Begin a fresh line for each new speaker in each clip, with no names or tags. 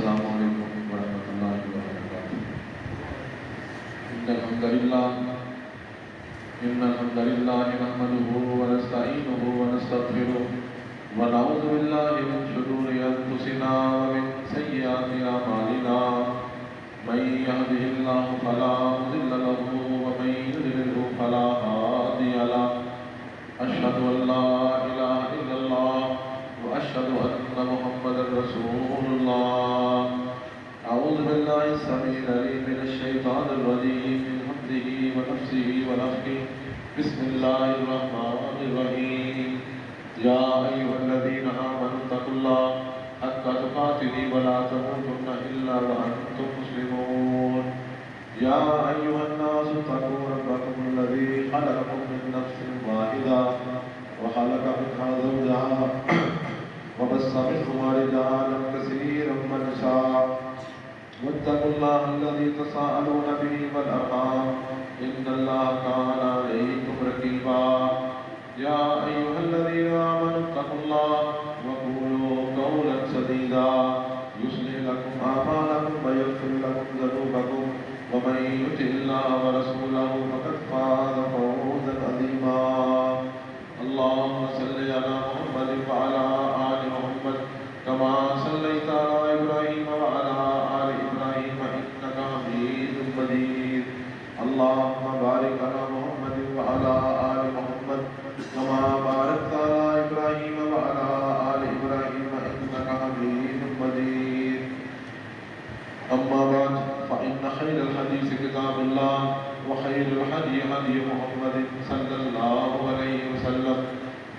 السلام علیکم ورحمۃ اللہ وبرکاتہ۔ ان الحمد للہ نحمده ونستعینه ونستغفره ونعوذ باللہ من شرور انفسنا ومن سیئات اعمالنا، من يهده الله فلا مضل له ومن يضلل فلا هادي له، اشهد ان لا الہ الا اللہ واشهد ان محمدا رسول اللہ۔ اعوذ باللہ السمیع العلیم من الشیطان الرجیم من حمزه ونفسه ونفخه، بسم اللہ الرحمن الرحیم۔ یا ایھا الذین آمنوا اتقوا اللہ حق تقاته ولا تموتن الا وانتم مسلمون۔ یا ایھا الناس اتقوا ربکم الذی خلقکم من نفس واحدہ وخلق منها زوجها وبث منهما رجالا كثيرا ونساء، واتقوا الله الذي تساءلون به والأرحام إن الله كان عليكم رقيبا۔ يا أيها الذين آمنوا اتقوا الله وقولوا قولا سديدا يصلح لكم أعمالكم ويغفر لكم ذنوبكم، ومن يطع الله ورسوله فقد فاز فوزا عظيما۔ اللهم صل على محمد وعلى آل محمد كما صليت على إبراهيم وعلى آل إبراهيم إنك حميد مجيد۔ اللهم بارك على محمد وعلى آل محمد كما باركت على إبراهيم وعلى آل إبراهيم إنك حميد مجيد۔ أما بعد فإن خير الحديث كتاب الله وخير الهدي هدي محمد صلى الله عليه وسلم،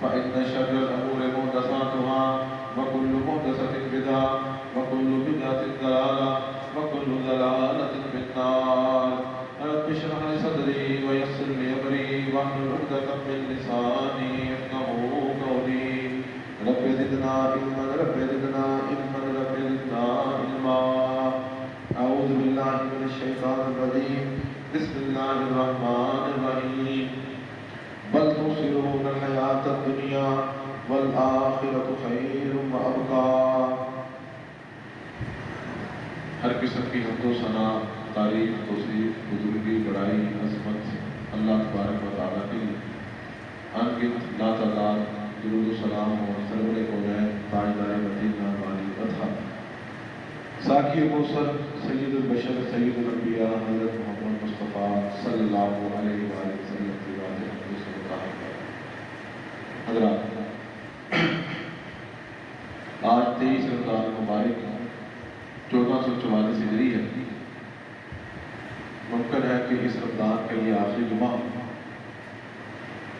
فإن شر الأمور محدثاتها وكل محدثة بدعة وكل بدعة ضلالة وكل ضلالة في النار۔ رب اشرح لي صدري ويسر لي أمري واحلل عقدة من لساني يفقهوا قولي۔ رب زدنا علما رب زدنا علما رب زدنا علما۔ أعوذ بالله من الشيطان الرجيم، بسم الله الرحمن الرحيم۔ بل تؤثرون الحياة الدنيا والآخرة خير وأبقى۔ ہر قسم کی حمد و ثنا، تعریف، توصیف، بزرگی، بڑائی، عظمت اللہ تبارک و تعالیٰ کی ان گنت لاتعداد درود و سلام ہو سرور کونین تاجدار مدینہ والی اطہا ساقی کوثر سید البشر سید الانبیاء حضرت محمد مصطفیٰ صلی اللہ علیہ وآلہ وسلم کی باتیں حضرات، آج 23 رمضان مبارک 1444 ہجری ہے۔ ممکن ہے کہ اس رمضان کا یہ آخری جمعہ ہو،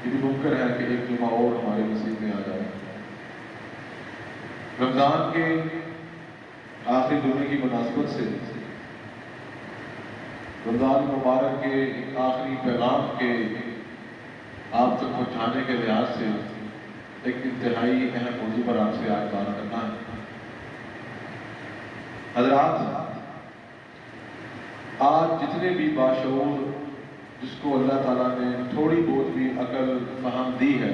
یہ بھی ممکن ہے کہ ایک جمعہ اور ہمارے نصیب میں آ جائے۔ رمضان کے آخری جمعے کی مناسبت سے رمضان مبارک کے آخری پیغام کے آپ تک پہنچانے کے لحاظ سے ایک انتہائی اہم موضوع پر آپ سے آج بات کرنا ہے۔ حضرات، آج جتنے بھی باشعور جس کو اللہ تعالیٰ نے تھوڑی بہت بھی عقل فہم دی ہے،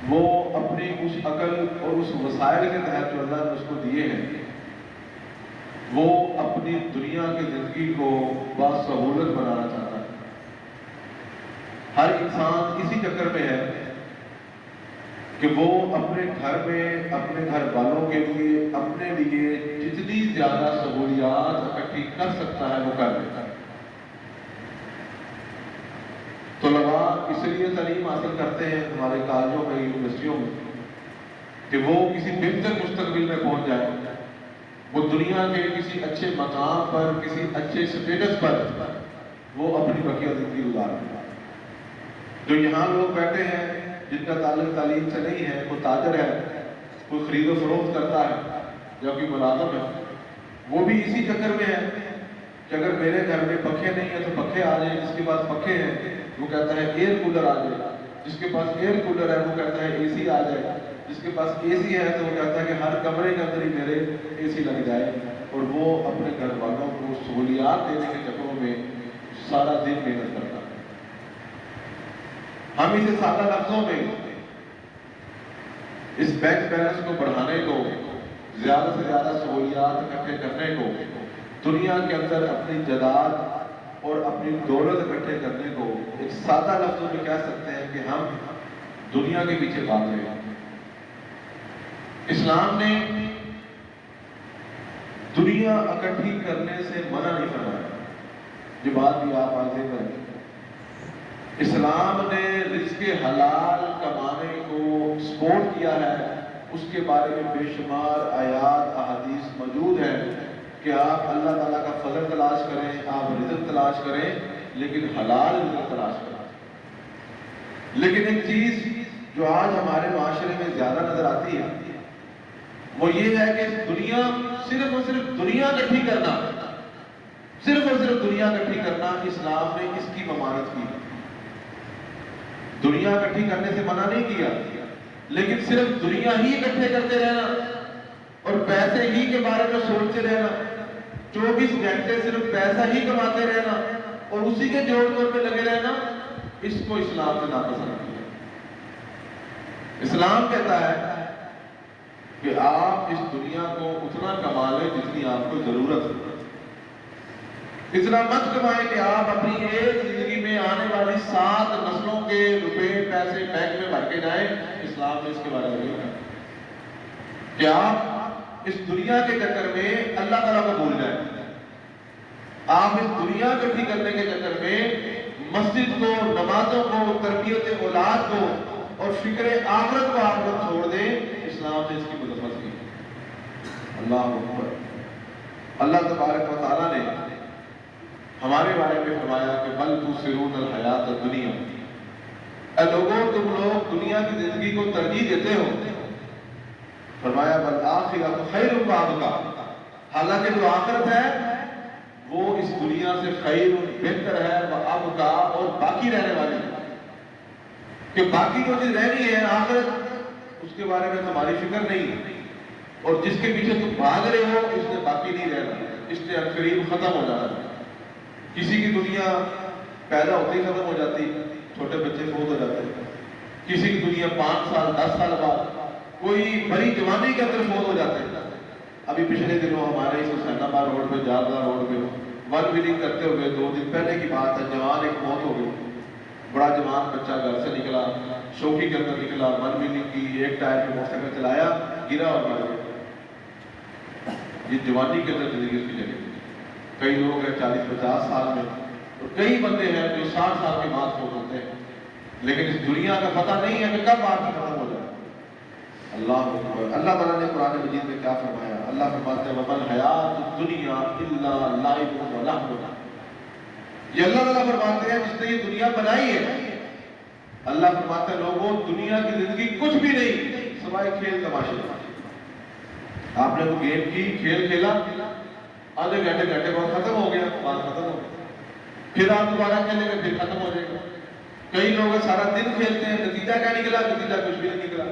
وہ اپنی اس عقل اور اس وسائل کے تحت جو اللہ نے اس کو دیے ہیں، وہ اپنی دنیا کی زندگی کو باسہولت بنانا چاہتا ہے۔ ہر انسان اسی چکر میں ہے کہ وہ اپنے گھر میں اپنے گھر والوں کے لیے اپنے لیے جتنی زیادہ سہولیات اکٹھی کر سکتا ہے وہ کر لیتا ہے۔ طلباء اس لیے تعلیم حاصل کرتے ہیں ہمارے کالجوں میں، یونیورسٹیوں میں، کہ وہ کسی بہتر مستقبل میں پہنچ جائیں، وہ دنیا کے کسی اچھے مقام پر، کسی اچھے سٹیٹس پر وہ اپنی بقیہ زندگی گزاریں۔ جو یہاں لوگ بیٹھے ہیں جن کا تعلق تعلیم سے نہیں ہے، وہ تاجر ہے، کوئی خرید و فروخت کرتا ہے یا کوئی ملازم ہے، وہ بھی اسی چکر میں ہے کہ اگر میرے گھر میں پنکھے نہیں ہیں تو پنکھے آ جائیں، جس کے پاس پنکھے ہیں وہ کہتا ہے ایئر کولر آ جائے، جس کے پاس ایئر کولر ہے وہ کہتا ہے اے سی آ جائے، جس کے پاس اے سی ہے تو وہ کہتا ہے کہ ہر کمرے کے اندر ہی میرے اے سی لگ جائے، اور وہ اپنے گھر والوں کو سہولیات دینے کے چکروں میں سارا دن محنت کرتا ہے۔ ہم اسے سادہ لفظوں میں اس بینک بیلنس کو بڑھانے کو زیادہ سے زیادہ سہولیات اکٹھے کرنے کو، دنیا کے اندر اپنی جائیداد اور اپنی دولت اکٹھے کرنے کو ایک سادہ لفظوں میں کہہ سکتے ہیں کہ ہم دنیا کے پیچھے بھاگ رہے ہیں۔ اسلام نے دنیا اکٹھی کرنے سے منع نہیں فرمایا، یہ بات بھی آپ آگے کریں۔ اسلام نے رزق حلال کمانے کو سپورٹ کیا ہے، اس کے بارے میں بے شمار آیات احادیث موجود ہیں کہ آپ اللہ تعالیٰ کا فضل تلاش کریں، آپ رزق تلاش کریں، لیکن حلال رزق تلاش کریں۔ لیکن ایک چیز جو آج ہمارے معاشرے میں زیادہ نظر آتی ہے وہ یہ ہے کہ دنیا صرف اور صرف دنیا اکٹھی کرنا، صرف اور صرف دنیا اکٹھی کرنا، اسلام نے اس کی ممانعت کی۔ دنیا اکٹھی کرنے سے منع نہیں کیا، لیکن صرف دنیا ہی اکٹھے کرتے رہنا اور پیسے ہی کے بارے میں سوچتے رہنا، 24 گھنٹے صرف پیسہ ہی کماتے رہنا اور اسی کے جوڑ توڑ پہ لگے رہنا، اس کو اسلام نے ناپسند کیا۔ اسلام کہتا ہے کہ آپ اس دنیا کو اتنا کما لیں جتنی آپ کو ضرورت ہے، اتنا مت کمائیں کہ آپ اپنی ایک زندگی میں آنے والی 7 نسلوں کے روپے پیسے بینک میں بھر کے جائیں۔ اسلام نے اس کے بارے میں نہیں کہا کہ آپ اس دنیا کے چکر میں اللہ تعالیٰ کو بھول جائیں، آپ اس دنیا اکٹھی کرنے کے چکر میں مسجد کو، نمازوں کو، تربیت اولاد کو اور فکر آخرت کو آپ لوگ چھوڑ دیں۔ اسلام نے اس کی مذمت کی۔ اللہ اکبر۔ اللہ تبارک و تعالیٰ نے ہمارے بارے میں فرمایا کہ بل تؤثرون الحیات الدنیا، اے لوگوں تم لوگ دنیا کی زندگی کو ترجیح دیتے ہو، فرمایا والآخرۃ خیر وابقیٰ، حالانکہ جو آخرت ہے وہ اس دنیا سے خیر بہتر ہے، وابقیٰ اور باقی رہنے والی ہے، کہ باقی جو چیز رہنی ہے آخرت اس کے بارے میں تمہاری فکر نہیں، اور جس کے پیچھے تم بھاگ رہے ہو اس نے باقی نہیں رہنا، اس نے عنقریب ختم ہو جانا ہے۔ کسی کی دنیا پیدا ہوتے ہی ختم ہو جاتی، چھوٹے بچے فوت ہو جاتے ہیں، کسی کی دنیا 5 سال 10 سال بعد، کوئی بڑی جوانی کے اندر فوت ہو جاتے ہیں۔ ابھی پچھلے دنوں ہمارے اس حسین آباد روڈ پہ، جالدہ روڈ پہ ون ویلنگ کرتے ہوئے 2 دن پہلے کی بات ہے، جوان ایک موت ہو گئی، بڑا جوان بچہ گھر سے نکلا، شوقی کے اندر نکلا، ون ویلنگ کی، ایک ٹائر پہ موٹر سائیکل چلایا، گرا اور مر گیا۔ یہ جوانی کے اندر زندگی اس کی چلی گئی۔ کئی لوگ ہیں 40-50 سال میں، اور کئی بندے ہیں جو 60 سال کے بعد فوت ہوتے ہیں، لیکن اس دنیا کا پتہ نہیں ہے کہ کب آپ کی ختم ہو جائے۔ اللہ اکبر۔ اللہ تعالیٰ نے قرآن مجید میں کیا فرمایا؟ اللہ فرماتے ہیں وَمَا الْحَيَاةُ الدُّنْيَا إِلَّا لَعِبٌ وَلَهْوٌ۔ یہ اللہ تعالیٰ فرماتے ہیں جس نے یہ دنیا بنائی ہے، اللہ فرماتے ہیں لوگوں دنیا کی زندگی کچھ بھی نہیں سوائے کھیل تماشے۔ آپ نے تو گیم کی، کھیل کھیلا، آدھے گھنٹے بعد ختم ہو گیا، بات ختم ہو گئی، پھر آپ دوبارہ کھیلیں گے، پھر ختم ہو جائے گا۔ کئی لوگ سارا دن کھیلتے ہیں، نتیجہ کیا نکلا؟ نتیجہ کچھ بھی نہیں نکلا۔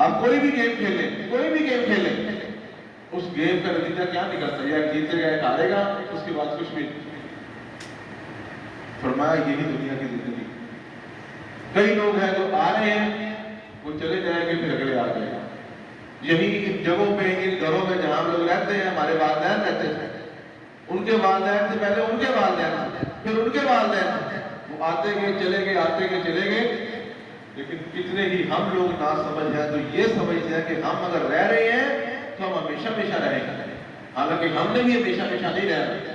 آپ کوئی بھی گیم کھیلیں، کوئی بھی گیم کھیلیں، اس گیم کا نتیجہ کیا نکلتا ہے؟ یا جیتے گا یا ہارے گا، اس کے بعد کچھ بھی نہیں۔ فرمایا یہی دنیا کی زندگی۔ کئی لوگ ہیں جو آ رہے ہیں، وہ چلے جائیں گے، پھر اگلے آ جائیں گے۔ یہی ان جگہوں پہ، ان گھروں میں جہاں ہم لوگ رہتے ہیں، ہمارے والدین رہتے ہیں، ان کے والدین سے پہلے ان کے والدین، پھر ان کے والدین، وہ آتے گئے چلے گئے، آتے گئے چلے گئے۔ لیکن کتنے ہی ہم لوگ نا سمجھ ہیں تو یہ سمجھتے ہیں کہ ہم اگر رہ رہے ہیں تو ہم ہمیشہ ہمیشہ رہیں گے، حالانکہ ہم نے بھی ہمیشہ ہمیشہ نہیں رہنا۔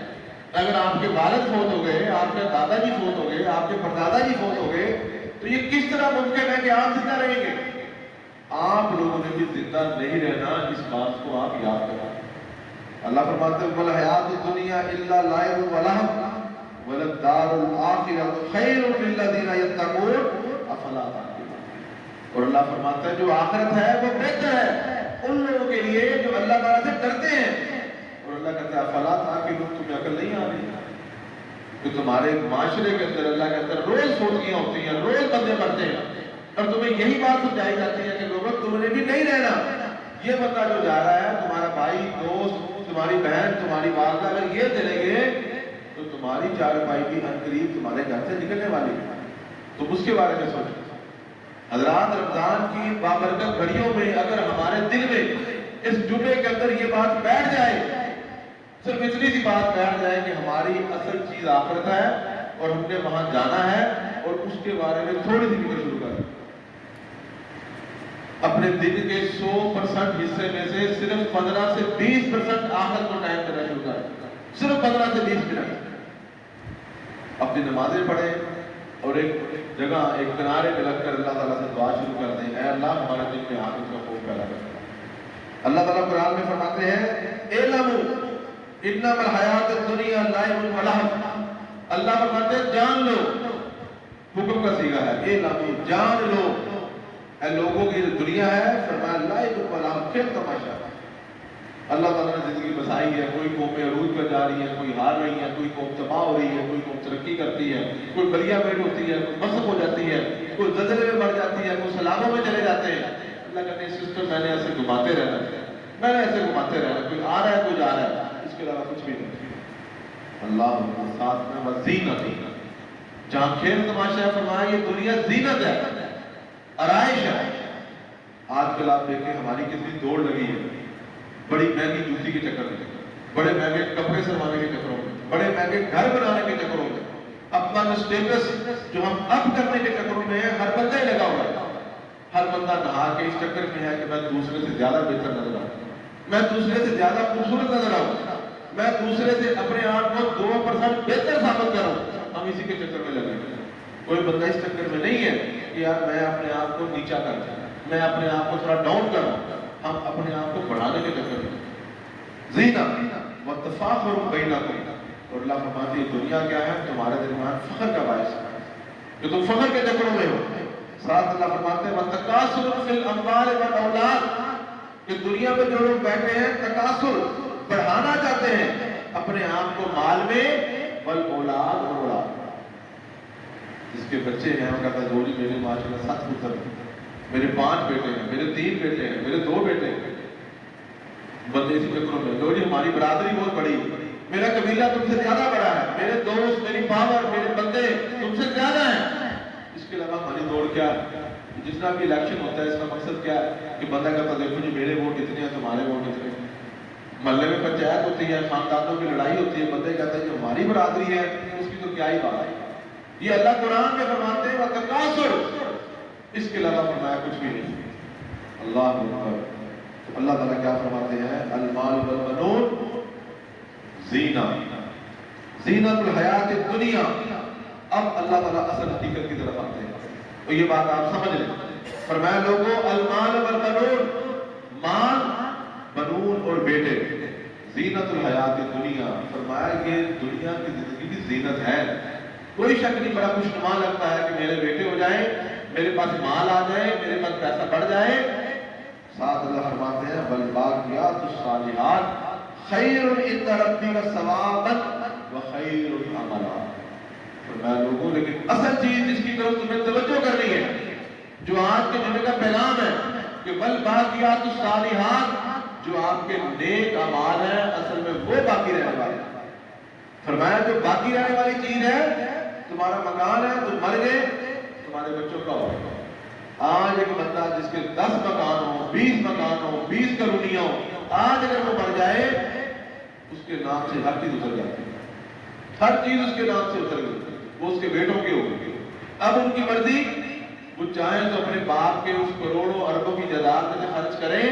اگر آپ کے والد فوت ہو گئے، آپ کے دادا جی فوت ہو گئے، آپ کے پردادا جی فوت ہو گئے، تو یہ کس طرح ممکن ہے کہ آپ زندہ رہیں گے؟ آپ لوگوں نے بھی زندہ نہیں رہنا، اس بات کو آپ یاد کریں۔ اللہ فرماتے ہیں وَالْحَيَاةُ الدُّنْيَا إِلَّا لَعِبٌ وَلَهْوٌ وَلَلدَّارُ الْآخِرَةُ خَيْرٌ لِلَّذِينَ يَتَّقُونَ أَفَلَا تَعْقِلُونَ۔ اور اللہ فرماتا ہے جو آخرت ہے وہ بہتر ہے ان لوگوں کے لیے جو اللہ تعالیٰ سے ڈرتے ہیں۔ اور اللہ کہتا ہے افلا تعقلون، تمہیں عقل نہیں آ رہی؟ کہ تمہارے معاشرے کے اندر اللہ کے اندر روز فوتیاں ہوتی ہیں، روز بندے مرتے ہیں، اور تمہیں یہی بات سمجھائی جاتی ہے کہ لوگوں تم نے بھی نہیں رہنا۔ یہ بندہ جو جا رہا ہے، تمہارا بھائی، دوست، تمہاری بہن، تمہاری والدہ، اگر یہ چلے گئے تو تمہاری چارپائی بھی عنقریب تمہارے گھر سے نکلنے والی ہے۔ تم اس کے بارے میں سوچو۔ حضرات رمضان کی بابرکت گھڑیوں میں اگر ہمارے دل میں اس جمعے کے اندر یہ بات بیٹھ جائے، صرف اتنی سی بات بیٹھ جائے کہ ہماری اصل چیز آخرت ہے اور ہم نے وہاں جانا ہے، اور اس کے بارے میں تھوڑی سی فکر شروع کر، اپنے دن کے 100% حصے میں سے صرف 15 سے 20% آخرت کو ٹائم دینا شروع کر، صرف 15 سے 20 منٹ اپنی نمازیں پڑھیں، اور ایک جگہ ایک کنارے پہ لگ کر اللہ تعالیٰ سے دعا شروع کر دیں، اے اللہ ہمارے دل میں آخرت کا خوف پیدا کر۔ اللہ تعالیٰ قرآن میں فرماتے ہیں اعلموا انما الحیات الدنیا لعب و لہو، اللہ فرماتے ہیں جان لو، حکم کا صیغہ ہے، اعلموا جان لو، اے لوگوں کی جو دنیا ہے فرمایا لعب و لہو، کھیل تماشا۔ اللہ تعالیٰ نے زندگی بسائی ہے، کوئی قومیں عروج پر جا رہی ہیں، کوئی ہار رہی ہیں، کوئی قوم تباہ ہو رہی ہے، کوئی قوم ترقی کرتی ہے، کوئی بلیا بیٹ ہوتی ہے، کوئی مسخ ہو جاتی ہے، کوئی زلزلے میں مر جاتی ہے، کوئی سیلابوں میں چلے جاتے ہیں۔ اللہ کہتے ہیں سسٹم میں نے ایسے گھماتے رہنا، میں نے ایسے گھماتے رہنا، کوئی آ رہا ہے کوئی جا رہا ہے، اس کے علاوہ کچھ بھی نہیں۔ اللہ ساتھ میں وزینت، جہاں کھیل تماشا فرمایا یہ دنیا زینت ہے، آرائش ہے۔ آج کل آپ دیکھیں ہماری کتنی دوڑ لگی ہے، بڑی مہنگی جوتی کے چکر میں، بڑے مہنگے کپڑے سلوانے کے چکروں میں، بڑے مہنگے گھر بنانے کے چکروں میں، اپنا اسٹیٹس جو ہم اب کرنے کے چکروں میں ہے، ہر بندہ ہی لگا ہوا ہے۔ ہر بندہ نہا کے اس چکر میں ہے کہ میں دوسرے سے زیادہ بہتر نظر آؤں، میں دوسرے سے زیادہ خوبصورت نظر آؤں، میں دوسرے سے اپنے آپ کو 2% بہتر ثابت کروں۔ ہم اسی کے چکر میں لگے ہیں۔ کوئی بندہ اس چکر میں نہیں ہے کہ یار میں اپنے آپ کو نیچا کر دوں، میں اپنے آپ کو تھوڑا ڈاؤن کروں، ہم اپنے آپ کو بڑھانے کے چکر میں زینت وتفاخر بینکم، اور اللہ فرماتے ہیں دنیا کیا ہے تمہارے درمیان فخر کا باعث ہے کہ تم فخر کے چکروں میں ہو۔ ساتھ اللہ فرماتے ہیں وتکاثر فی الاموال والاولاد، کہ دنیا میں جو لوگ بیٹھے ہیں تکاثر بڑھانا چاہتے ہیں اپنے آپ کو مال میں، والاولاد اور اولاد، جس کے بچے ہیں وہ کہتا ہے جو جی میرے ماشاءاللہ 7 پتر ہیں، میرے 5 بیٹے ہیں، میرے 3 بیٹے ہیں، میرے 2 بیٹے ہیں۔ بندے اسی چکروں میں لو جی ہماری برادری بہت بڑی ہے، میرا قبیلہ تم سے زیادہ بڑا ہے، میرے دوست، میری پاور، میرے بندے تم سے زیادہ ہیں۔ اس کے علاوہ ہماری دوڑ کیا ہے؟ جتنا بھی الیکشن ہوتا ہے اس کا مقصد کیا ہے کہ بندہ کہتا دیکھو جی میرے ووٹ اتنے ہیں، تمہارے ووٹ اتنے ہیں۔ محلے میں پنچایت ہوتی ہے، خاندانوں کی لڑائی ہوتی ہے، بندے کہتے ہیں جو ہماری برادری ہے اس کی تو کیا ہی بات ہے۔ یہ اللہ قرآن میں فرماتے ہیں وتکاثر، اس کے علاوہ فرمایا کچھ بھی نہیں۔ اللہ اکبر۔ اللہ تعالیٰ کیا فرماتے ہیں المال والبنون زینت الحیات الدنیا۔ اب اللہ تعالیٰ اصل حقیقت کی طرف آتے ہیں، تو یہ بات آپ سمجھ لیں۔ فرمایا لوگوں المال والبنون، مال، بنون اور بیٹے، زینت الحیات الدنیا، فرمایا یہ دنیا کی زندگی کی زینت ہے۔ کوئی شک نہیں، بڑا خوشنما لگتا ہے کہ میرے بیٹے ہو جائیں، میرے پاس مال آ جائے، میرے پاس پیسہ بڑھ جائے۔ ساتھ اللہ فرماتے ہیں والباقیات الصالحات خیر عند ربک ثوابا وخیر عملا۔ فرمایا لوگوں لیکن اصل چیز جس کی طرف تمہیں توجہ کرنی ہے، جو آج کے جمعے کا پیغام ہے کہ والباقیات الصالحات، جو آپ کے نیک اعمال ہیں اصل میں وہ باقی رہنے والے ہیں۔ فرمایا جو باقی رہنے والی چیز ہے، تمہارا مکان ہے، تم مر گئے، تمہارے بچوں کا ہوگا۔ آج ایک بندہ جس کے 10 مکان ہو، 20 مکان ہو، 20 کالونیاں ہو، آج اگر وہ مر جائے اس کے نام سے ہر چیز اتر جاتی ہے، ہر چیز اس کے نام سے اتر گئی، وہ اس کے بیٹوں کی ہوگی۔ اب ان کی مرضی، وہ چاہیں تو اپنے باپ کے اس کروڑوں اربوں کی جائیداد میں سے خرچ کریں،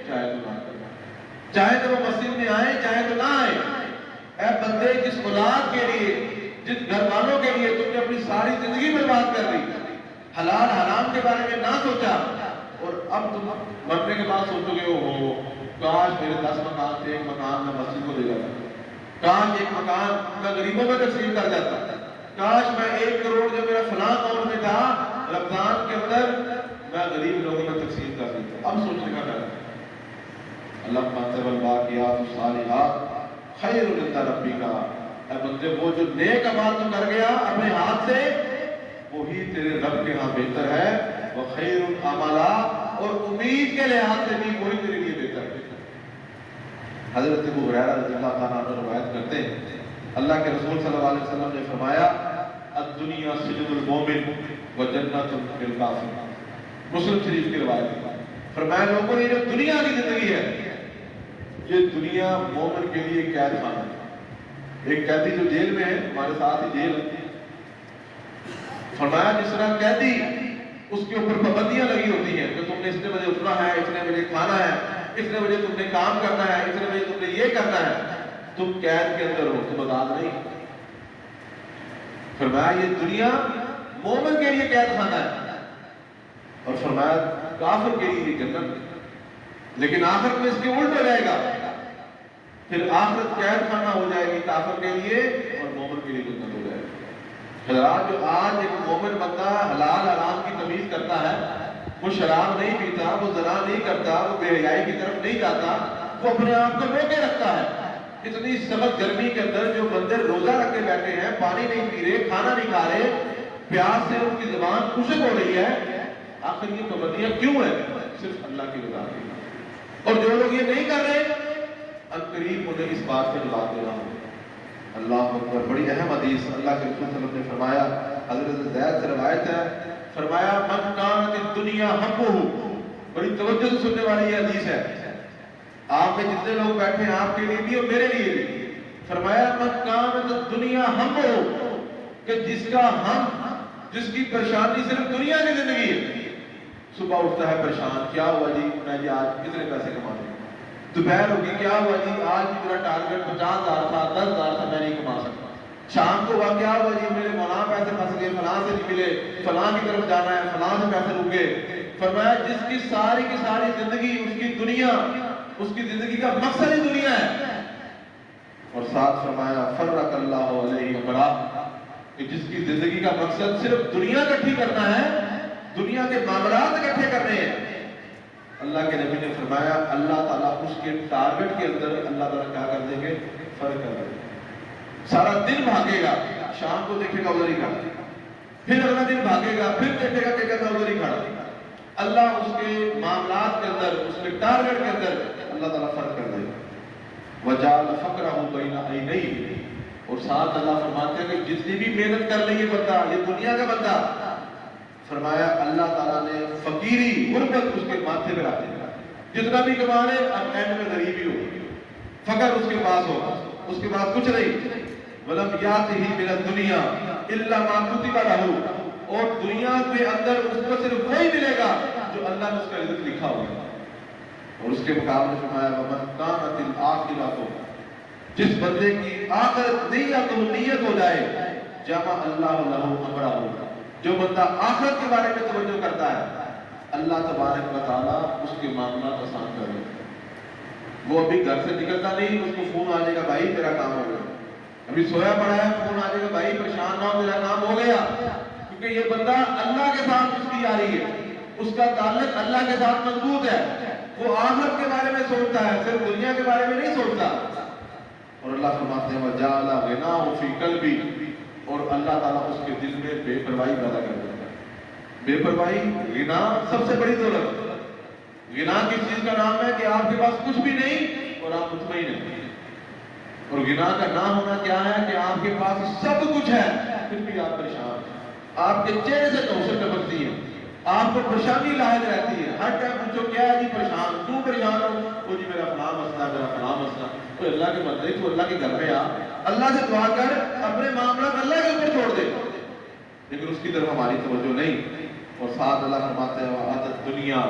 چاہے تو نہ کریں، چاہے تو وہ مسجد میں آئیں چاہے تو نہ آئیں۔ اے بندے جس اولاد کے لیے، جس گھر والوں کے لیے تم نے اپنی ساری زندگی برباد کر دی، حلال حرام کے بارے میں نہ سوچا، اور اب تم مرنے کے بعد سوچو گے اوہو کاش میرے 10 مکان تھے، ایک مکان میں مسجد کو دے جاتا، کاش ایک مکان میں غریبوں میں تقسیم کر جاتا، کاش میں 1 کروڑ جو میرا فلاں قوم میں تھا رمضان کے اندر میں غریب لوگوں میں تقسیم کر دیتا۔ اب سوچنے کا ڈر ہے۔ اللہ فرماتے ہیں والباقیات الصالحات خیر عند ربک، اے بندے وہ جو نیک اعمال تو کر گیا اپنے ہاتھ سے، وہی تیرے رب کے ہاں بہتر ہے، وخیر عملا، اور امید کے لحاظ سے بھی وہی تیرے لیے بہتر ہے۔ حضرت ابو ہریرہ رضی اللہ تعالیٰ عنہ روایت کرتے ہیں اللہ کے رسول صلی اللہ علیہ وسلم نے فرمایا الدنیا سجن المومن وجنت للکافر، مسلم شریف کی روایت ہے۔ فرمایا لوگوں یہ جو دنیا کی زندگی ہے یہ دنیا مومن کے لیے قید خانہ ہے۔ ایک قیدی جو جیل میں ہے، ہمارے ساتھ ہی جیل ہے، فرمایا جس طرح قیدی اس کے اوپر پابندیاں لگی ہوتی ہیں کہ تم نے اتنے بجے اٹھنا ہے، اتنے بجے کھانا ہے، اتنے بجے تم نے کام کرنا ہے، اتنے بجے تم نے یہ کرنا ہے، تم قید کے اندر ہو، تم آزاد نہیں۔ فرمایا یہ دنیا مومن کے لیے قید خانہ ہے، اور فرمایا کافر کے لیے جنت ہے۔ لیکن آخرت میں اس کے الٹ ہو جائے گا، پھر آخرت قید خانہ ہو جائے گی کافر کے لیے اور مومن کے لیے جنت ہو جائے گی۔ حضرات جو آج ایک مومن بندہ حلال حرام کی تمیز کرتا ہے، وہ شراب نہیں پیتا، وہ زنا نہیں کرتا، وہ بے حیائی کی طرف نہیں جاتا، وہ اپنے آپ کو روکے رکھتا ہے۔ اتنی سخت گرمی کے اندر جو بندے روزہ رکھ کے بیٹھے ہیں، پانی نہیں پی رہے، کھانا نہیں کھا رہے، پیاس سے ان کی زبان خشک ہو رہی ہے، آخر یہ پابندیاں کیوں ہیں؟ صرف اللہ کی رضا کے لیے۔ اور جو لوگ یہ نہیں کر رہے، عنقریب انہیں اس بات سے جواب دینا ہوگا۔ اللہ اکبر، بڑی اہم حدیث اللہ کے رسول صلی اللہ علیہ وسلم نے فرمایا، حضرت زید سے روایت ہے، فرمایا من کانت الدنیا ہمہ، بڑی توجہ سے سننے والی یہ حدیث ہے، آپ میں جتنے لوگ بیٹھے ہیں آپ کے لیے بھی اور میرے لیے بھی، فرمایا من کانت الدنیا ہمہ، کہ جس کا ہم، جس کی پریشانی صرف دنیا کی زندگی ہے، صبح اٹھتا ہے پریشان، کیا ہوا جی میں جی آج کتنے پیسے کما لوں، دوپہر ہوگی کیا ہوا جی آج میرا ٹارگیٹ 50,000 تھا، 10,000 تھا، میں نہیں کما سکتا، شام کو ہوا کیا ہوا جی میرے فلاں پیسے پھنس گئے، فلاں سے نہیں ملے، فلاں کی طرف جانا ہے، فلاں سے پیسے رک گئے۔ فرمایا جس کی ساری زندگی، اس کی دنیا، اس کی زندگی کا مقصد ہی دنیا ہے، اور ساتھ فرمایا فرق اللہ علیہ امرا، کہ جس کی زندگی کا مقصد صرف دنیا اکٹھی کرنا ہے، دنیا کے معاملات اکٹھے کرنے ہیں، اللہ کے نبی نے فرمایا اللہ تعالیٰ اس کے ٹارگٹ کے اندر اللہ تعالیٰ کیا کر دیں گے؟ فرق کر دیں گے۔ سارا دن بھاگے گا، شام کو دیکھے گا ادھر ہی کھڑا، پھر اگلا دن بھاگے گا، پھر دیکھے گا کہ کہتا ادھر ہی کھڑا، اللہ اس کے معاملات کے اندر، اس کے ٹارگٹ کے اندر اللہ تعالیٰ فرق کر دے گا۔ وَجَعَلَ فَقْرَهُ بَيْنَ عَيْنَيْهِ، اور ساتھ اللہ فرماتے ہیں کہ جتنی بھی محنت کر لے یہ بندہ، یہ دنیا کا بندہ، فرمایا اللہ تعالیٰ نے فقیری، غربت اس کے ماتھے پہ رکھ دیا، جتنا بھی کما لے اب اینڈ میں غریبی ہو، فقر اس کے پاس ہوگا، اس کے پاس کچھ نہیں۔ وَلَمْ يَأْتِهِ مِنَ الدُّنْيَا إِلَّا مَا كُتِبَ لَهُ، اور دنیا کے اندر اس کو صرف وہی ملے گا جو اللہ نے اس کا رزق لکھا ہوگا۔ اور اس کے مقابلے فرمایا وَمَنْ كَانَتِ الْآخِرَةُ، جس بندے کی آخرت نیت ہو جائے، جمع اللہ لہ امرہ، جو بندہ آخرت کے بارے میں توجہ کرتا ہے، اللہ تبارک و تعالیٰ اس کے معاملات آسان کر دے گا۔ وہ ابھی گھر سے نکلتا نہیں، اس کو فون آ جائے گا بھائی تیرا کام ہو گیا، ابھی سویا پڑا ہے فون آ جائے گا بھائی پریشان نہ ہو تیرا کام ہو گیا، کیونکہ یہ بندہ اللہ کے ساتھ اس کی یاری ہے، اس کا تعلق اللہ کے ساتھ مضبوط ہے، وہ آخرت کے بارے میں سوچتا ہے، صرف دنیا کے بارے میں نہیں سوچتا۔ اور اللہ فرماتے ہیں وَجَعَلَ غِنَاهُ فِي قَلْبِهِ، اور اللہ تعالیٰ اس کے دل میں بے پرواہی پیدا کر دیتا ہے۔ بے پرواہی، غنا سب سے بڑی دولت، غنا کس چیز کا نام ہے کہ آپ کے پاس کچھ بھی نہیں اور آپ مطمئن ہیں، اور غنا کا نام ہونا کیا ہے کہ آپ کے پاس سب کچھ ہے پھر بھی آپ پریشان ہیں، آپ کے چہرے سے نوسر ٹپکتی ہے، آپ کو پریشانی لاحق رہتی ہے، ہر ٹائم پوچھو کیا ہے جی پریشان، کیوں پریشان ہو؟ وہ جی میرا فلاں مسئلہ، میرا فلاں مسئلہ۔ تو اللہ کے بندے، تو اللہ کے گھر میں آ، اللہ سے دعا کر، اپنے معاملات اللہ کے اوپر چھوڑ دے، لیکن اس کی طرف ہماری توجہ نہیں۔ اور ساتھ اللہ فرماتے ہیں وَآتَتْ دُنْيَا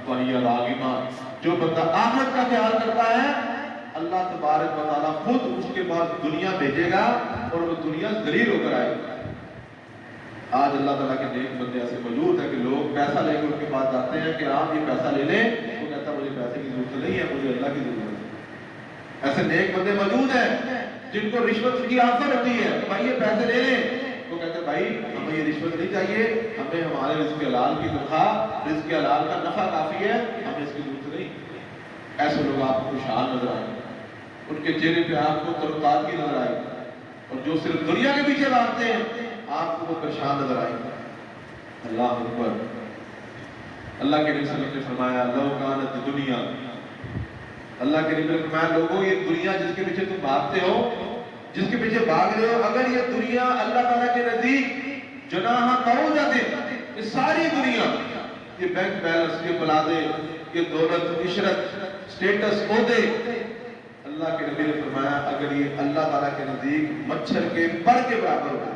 وَهِيَ رَاغِمَةٌ، جو بندہ آخرت کا خیال کرتا ہے اللہ تبارک و تعالیٰ خود اس کے پاس دنیا بھیجے گا اور وہ دنیا ذلیل ہو کر آئے گا۔ آج اللہ تعالیٰ کے نیک بندے ایسے موجود ہیں کہ لوگ پیسہ لے کے ان کے پاس جاتے ہیں کہ آپ یہ پیسہ لے لیں، وہ کہتا ہے مجھے پیسے کی ضرورت نہیں ہے، مجھے اللہ کی ضرورت ہے۔ ایسے نیک بندے موجود ہیں جن کو رشوت کی آفر ہوتی ہے کہ بھائی یہ پیسے لے لیں، وہ کہتے ہیں بھائی ہمیں یہ رشوت نہیں چاہیے، ہمیں ہمارے رزق حلال کی تنخواہ، رزق حلال کا نفع کافی ہے، ہمیں اس کی ضرورت نہیں۔ ایسے لوگ آپ کو خوشحال نظر آئیں گے، ان کے چہرے پہ آپ کو تر و تازگی نظر آئے گی، اور جو صرف دنیا کے پیچھے بھاگتے ہیں آپ کو وہ پریشان نظر آئیں گے۔ اللہ اکبر، اللہ کے نبی صلی اللہ علیہ وسلم نے فرمایا لو کانت دنیا، اللہ کے نبی نے فرمایا لوگوں یہ دنیا جس کے پیچھے تم بھاگتے ہو، جس کے پیچھے بھاگ رہے ہو، اگر یہ دنیا اللہ تعالیٰ کے نزدیک جناح بعوضۃ، یہ ساری دنیا، یہ بینک بیلنس، یہ بلادے، یہ دولت، عشرت، سٹیٹس، عہدے، اللہ کے نبی نے فرمایا اگر یہ اللہ تعالیٰ کے نزدیک مچھر کے پر کے برابر ہوگا،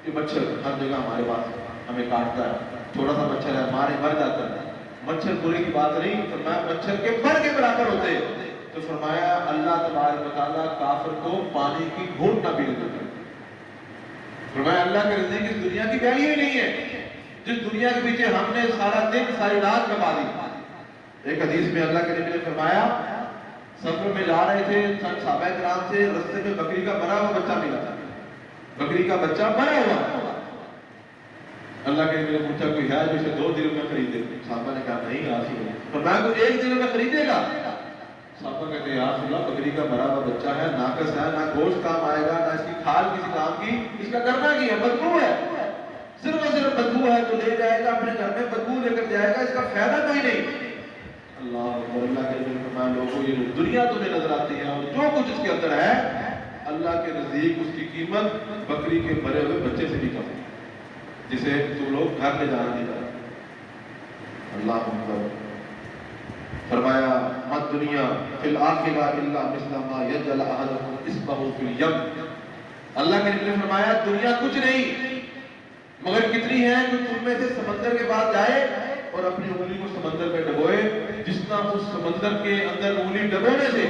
یہ مچھر ہر جگہ ہمارے پاس ہمیں کاٹتا ہے، تھوڑا سا مچھر ہے ہمارے مر جاتا ہے، مچھر پورے کی بات نہیں، فرمایا مچھر کے پر کے برابر ہوتے، تو فرمایا اللہ تبارک و تعالیٰ کافر کو پانی کی گھونٹ نہ پینے دیتا۔ فرمایا اللہ کے نزدیک اس دنیا کی ویلیو ہی نہیں ہے، جس دنیا کے پیچھے ہم نے سارا دن ساری رات کما دی۔ ایک حدیث میں اللہ کے نبی نے فرمایا سفر میں جا رہے تھے، صحابہ کرام سے رستے میں بکری کا مرا ہوا بچہ ملا، بکری کا بچہ مرا ہوا۔ اللہ کے نبی نے پوچھا کوئی ہے جو اسے 2 دن میں خریدے؟ صحابہ نے کہا نہیں یا رسول اللہ۔ فرمایا کوئی 1 دن میں خریدے گا؟ صحابہ کہتے ہیں یا رسول اللہ بکری کا مرا ہوا بچہ ہے، ناقص ہے، نہ گوشت کام آئے گا، نہ اس کی کھال کسی کام کی، اس کا کرنا کی ہے، بدبو ہے، صرف اور صرف بدبو ہے تو لے جائے گا اپنے گھر میں، بدبو لے کر جائے گا، اس کا فائدہ کوئی نہیں۔ اللہ اکبر، اللہ کے نبی نے فرمایا لوگوں یہ دنیا تمہیں نظر آتی ہے اور جو کچھ اس کے اندر ہے اللہ کے نزدیک اس کی قیمت بکری کے مرے ہوئے بچے سے بھی کم ہے، جسے تم لوگ گھر لے جانا نہیں چاہتے۔ اللہ اکبر۔ فرمایا مت دنیا فی الآخرہ الا مثل ما یجعل احدکم اصبعہ فی الیم۔ اللہ کے نبی نے فرمایا دنیا کچھ نہیں مگر کتنی ہے جو تم میں سے سمندر کے پاس جائے اور اپنی انگلی کو سمندر میں ڈبوئے، جتنا اس سمندر کے اندر انگلی ڈبونے سے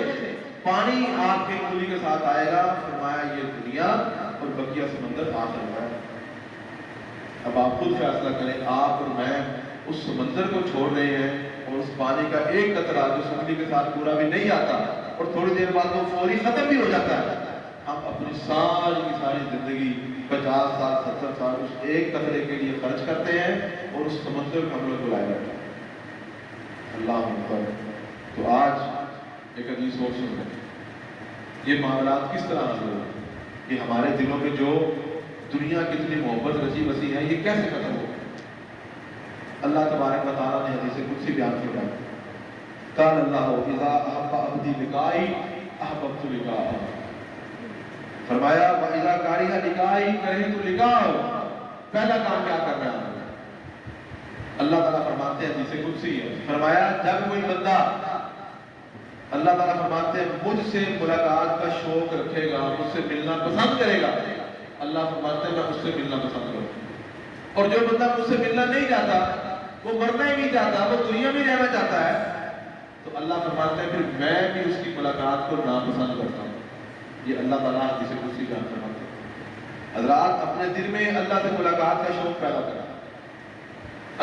پانی آپ کی انگلی کے ساتھ آئے گا۔ فرمایا یہ دنیا اور بقیہ سمندر آخر ہے۔ اب آپ خود فیصلہ کریں، آپ اور میں اس سمندر کو چھوڑ رہے ہیں اور اس پانی کا ایک قطرہ جو انگلی کے ساتھ پورا بھی نہیں آتا اور تھوڑی دیر بعد وہ فوری ختم بھی ہو جاتا ہے، ہم اپنی ساری کی ساری زندگی 50 سال 70 سال اس ایک قطرے کے لیے خرچ کرتے ہیں اور اس سمندر کو ہم لوگ بلائے رہتے ہیں۔ اللہ اکبر۔ تو آج ایک حدیث اور سن رہے ہیں، یہ معاملات کس طرح حل ہو کہ ہمارے دلوں میں جو دنیا کی اتنی محبت رچی بسی ہے یہ کیسے ختم ہو؟ اللہ تبارک و تعالیٰ نے حدیث قدسی بیان فرمایا، قال اللہ اذا احب عبدی لقائی احببت لقاءہ۔ فرمایا وَإِذَا كَرِهَ لِقَائِي كَرِهْتُ لِقَاءَهُ۔ پہلا کام کیا کرنا ہے؟ اللہ تعالیٰ فرماتے ہیں حدیث قدسی ہے، فرمایا جب کوئی بندہ اللہ تعالیٰ فرماتے ہیں مجھ سے ملاقات کا شوق رکھے گا، مجھ سے ملنا پسند کرے گا، اللہ فرماتے ہیں میں اس سے ملنا پسند کروں گا۔ اور جو بندہ مجھ سے ملنا نہیں چاہتا، وہ مرنا ہی نہیں چاہتا، وہ دنیا میں رہنا چاہتا ہے، تو اللہ فرماتے ہیں پھر میں بھی اس کی ملاقات کو ناپسند کرتا ہوں۔ یہ اللہ تعالیٰ حدیث قدسی بیان فرماتے ہیں۔ حضرات اپنے دل میں اللہ سے ملاقات کا شوق پیدا کریں۔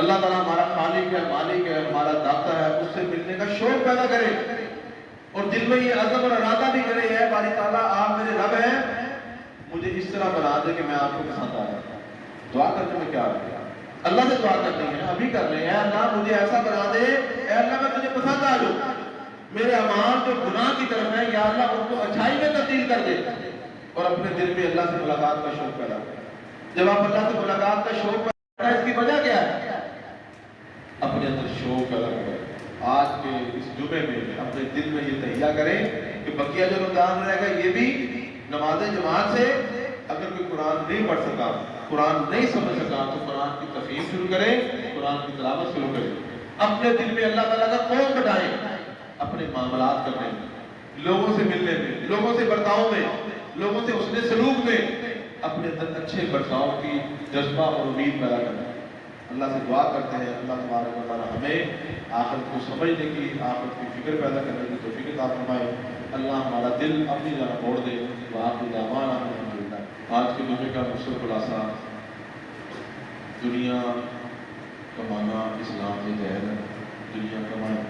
اللہ تعالیٰ ہمارا خالق ہے، مالک ہے، ہمارا داتا ہے، اس سے ملنے کا شوق پیدا کرے اور دل میں یہ عزم اور ارادہ بھی کرے ہے باری تعالیٰ آپ میرے رب ہیں، مجھے اس طرح بنا دے کہ میں آپ کو پسند آ جاتا ہوں۔ دعا کرنے میں کیا ہے؟ اللہ سے دعا کرنی ہے، ابھی کر لیں، اے اللہ مجھے ایسا بنا دے، اے اللہ میں تجھے پسند آ جاؤں، میرے اعمال جو گناہ کی طرف ہے یا اللہ ان کو اچھائی میں تبدیل کر دے، اور اپنے دل میں اللہ سے ملاقات کا شوق پیدا کرے۔ جب آپ اللہ سے ملاقات کا شوق پیدا کریں، اس کی وجہ کیا ہے؟ اپنے اندر شوق پیدا کریں۔ آج کے اس جمعے میں اپنے دل میں یہ تہیہ کریں کہ بقیہ جو رمضان رہے گا یہ بھی نماز جماعت سے، اگر کوئی قرآن نہیں پڑھ سکا، قرآن نہیں سمجھ سکا تو قرآن کی تفہیم شروع کریں، قرآن کی تلاوت شروع کریں، اپنے دل میں اللہ تعالیٰ کا خوف بٹھائیں، اپنے معاملات کرنے میں، لوگوں سے ملنے میں، لوگوں سے برتاؤ میں، لوگوں سے حسن سلوک میں اپنے اندر اچھے برتاؤ کی جذبہ اور امید پیدا کرنا۔ اللہ سے دعا کرتے ہیں اللہ تبارک و تعالیٰ ہمیں آخرت کو سمجھنے کی، آخرت کی فکر پیدا کرنے کی توفیق عطا فرمائے۔ اللہ ہمارا دل اپنی جگہ موڑ دے۔ وآخر دعوانا الحمدللہ۔ آج کے جمعے کا مختصر خلاصہ، دنیا کمانا اسلام میں جائز ہے، دنیا کمانا،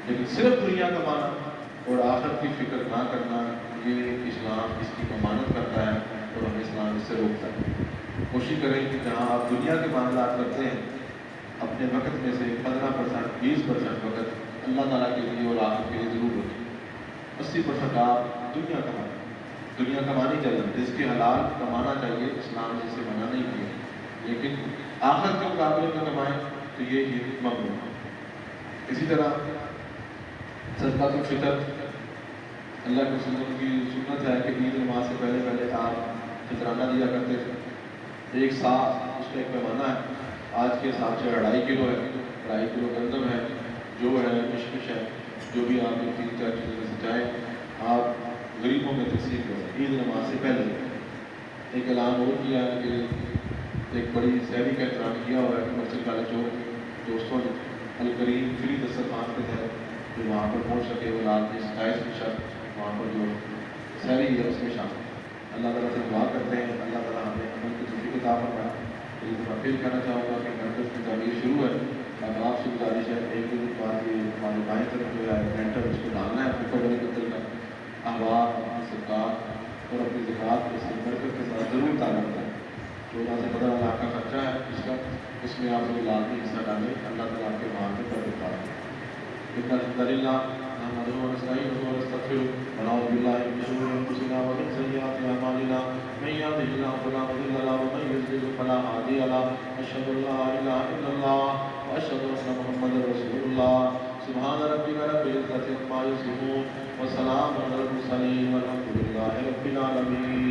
لیکن صرف دنیا کمانا اور آخرت کی فکر نہ کرنا یہ اسلام اس کی ضمانت کرتا ہے اور ہمیں اسلام اس سے روکتا ہے۔ کوشش کریں کہ جہاں آپ دنیا کے معاملات کرتے ہیں اپنے وقت میں سے 15% 20% وقت اللہ تعالیٰ کے لیے اور آخرت کے لیے ضرور رکھیں۔ 80% آپ دنیا کمائیں، دنیا کمانی چاہیے، رزق کے حلال کمانا چاہیے، اسلام نے اسے منع نہیں کیا، لیکن آخرت کے مقابلے میں کمائیں تو یہ ممنوع ہے۔ اسی طرح صدقۃ الفطر، اللہ کے رسول کی سنت ہے کہ عید نماز سے پہلے پہلے آپ فطرانہ دیا کرتے تھے۔ ایک سا اس کا ایک پیمانہ ہے، آج کے حساب سے 2.5 کلو ہے، 2.5 کلو گندم ہے، جو ہے مشمش ہے، جو بھی آپ 3-4 چیزیں سے چاہیں تقسیم ہو گئے تقسیم ہو گئے عید نماز سے پہلے ایک اعلان اور کیا ہے کہ ایک بڑی سحری کا احترام کیا ہوا ہے کہ مسجد والے جو دوستوں نے الکریم فری دسترخوان کے تحت جو وہاں پر پہنچ سکے وہ رات کی 27% وہاں پر جو سحری ہے اس میں شامل اللہ تعالیٰ سے دعا کرتے ہیں اللہ تعالیٰ ہمیں عمل کی توفیق عطا فرمائے۔ ایک دفعہ پھر کہنا چاہوں گا کہ مرکز کی تعمیر شروع ہے، اب آپ سے گزارش ہے ایک دن بعد یہ ہمارے بائیں طرف جو ہے رینٹر اس کو ڈالنا ہے اپنے قبر قتل کا احباب اپنی سرکار اور اپنی زکوٰۃ کے ساتھ مرکز کے ساتھ ضرور تعلق ہے۔ 14 سے 15 لاکھ کا خرچہ ہے اس کا، اس میں آپ لوگ لازمی حصہ ڈالیں، اللہ تعالیٰ آپ کے وہاں پہ برکت ڈالیں۔ إن الحمد لله نحمده ونستعينه ونستغفره ونعوذ بالله من شرور أنفسنا ومن سيئات أعمالنا من يهده الله فلا مضل له ومن يضلل فلا هادي له أشهد أن لا إله إلا الله وأشهد أن محمدا رسول الله سبحان ربك رب العزة عما يصفون وسلام على المرسلين والحمد لله رب العالمين۔